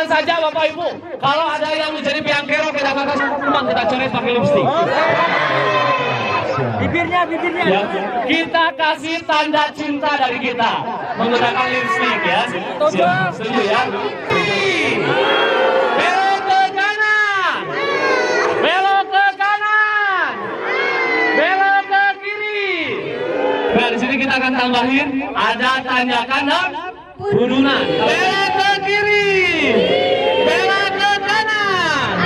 Tenang saja Bapak Ibu. Kalau ada yang menjadi piang kerok kita kasih teman, kita coret pakai lipstik. Bibirnya. Ya, kita kasih tanda cinta dari kita menggunakan lipstik ya. Setuju ya? Belok ke kanan. Belok ke kanan. Belok ke kiri. Nah, di sini kita akan tambahin ada tanjakan dan turunan. Belok ke kiri. Belok ke kanan.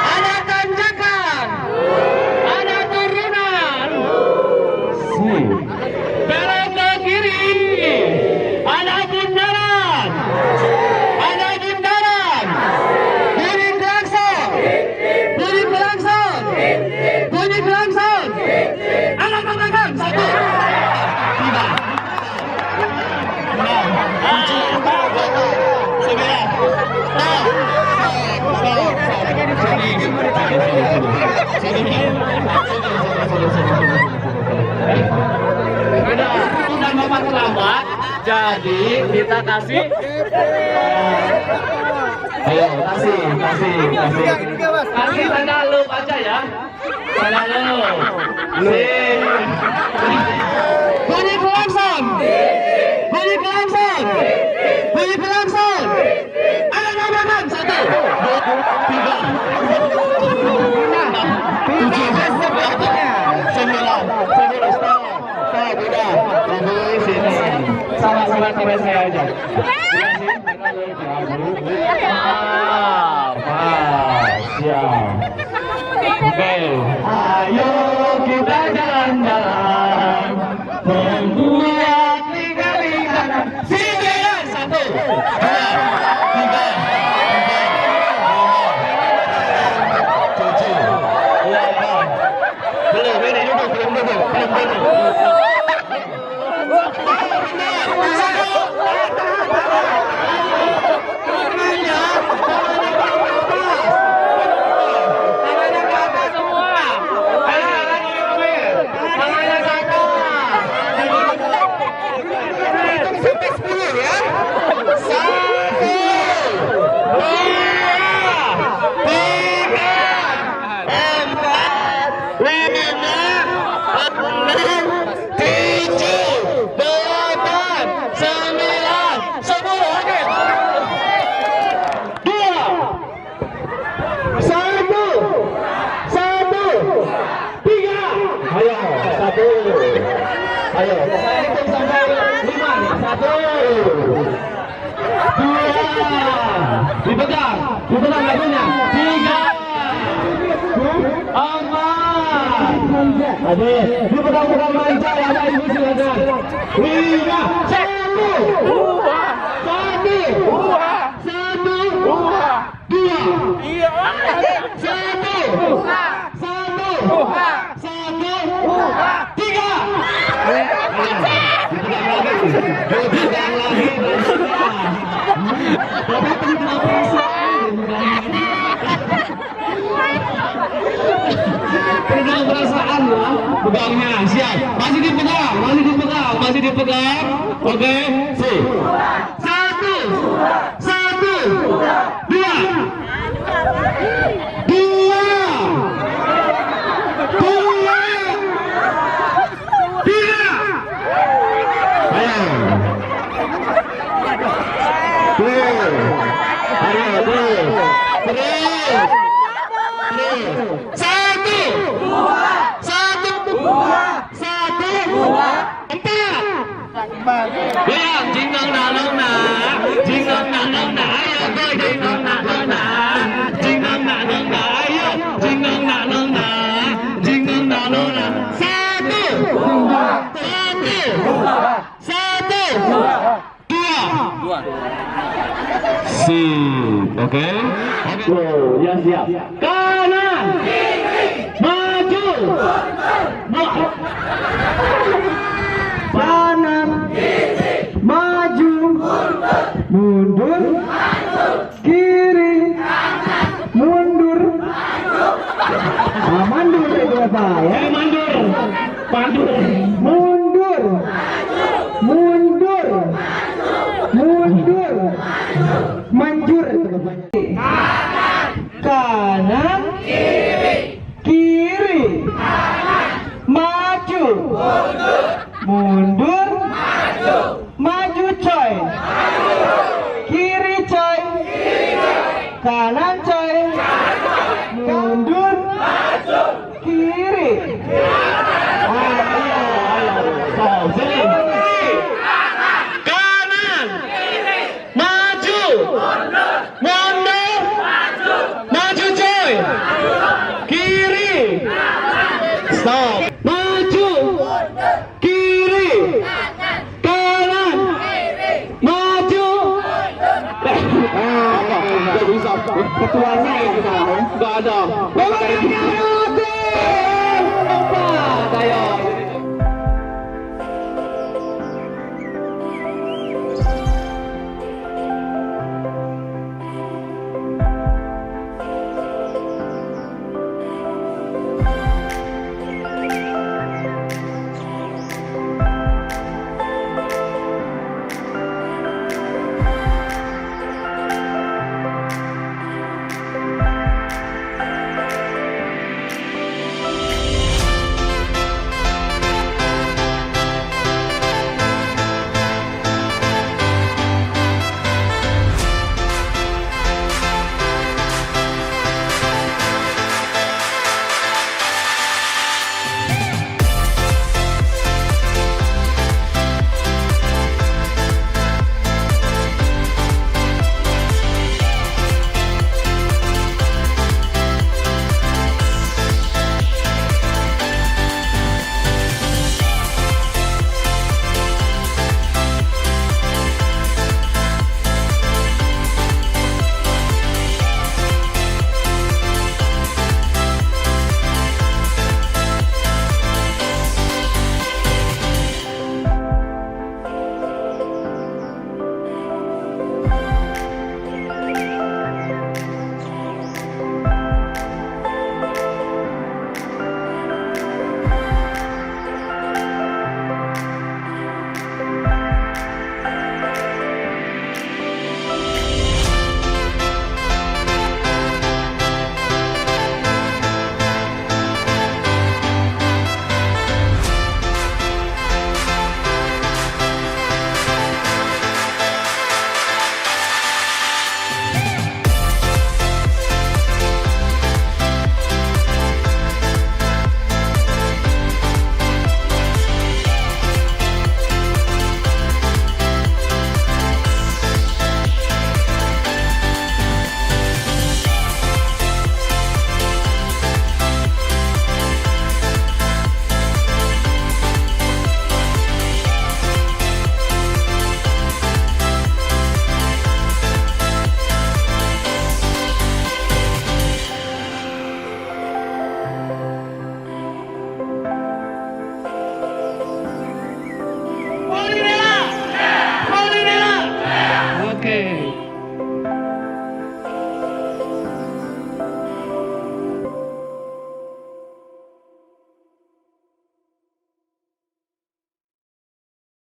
Ada tanjakan. Ada turunan. Belok ke kiri. Ada bundaran. Ada bundaran. Bunyi klakson. Bunyi klakson. Bunyi klakson. Anak tangan satu. Tiga. Dan Bapak terlambat, jadi kita kasih. Ayo, kasih tanda loop aja ya. Tanda loop. Bunyi klakson. Bunyi klakson. Bunyi klakson. Ayo namakan satu, dua, tiga, tujuh, sembilan, stop, udah, sini, sama-sama sampai saya aja. Oke, ayo kita jalan-jalan, membuat lingkaran. Sini ya, satu, dua, tiga, tujuh, delapan. Belum, ini duduk. Ayo, saya hitung sampai 5 nih. 1, 2, dipegang lagunya. 3, 4. Adik, dipegang manja ya, ada ibu silakan. 5, pegang perasaan ya, pegangnya siap, masih dipegang, oke, sih, 1, 2, Oke, ya siap. Kanan, maju, buat. Kanan, maju, mundur, kiri, mundur. Mandur itu apa ya? Mandur. Mundur. Manjur. Kanan. Kiri. Maju. Mundur. Maju coy. Kiri coy. Kanan coy. Mundur. Kiri. Sini. Kanan. Maju. Mundur. Maju coy. Kiri. Stop. Maju. Kiri. Kanan. Maju. Nggak bisa. Ketuanya yang salah. Nggak ada. Ayo.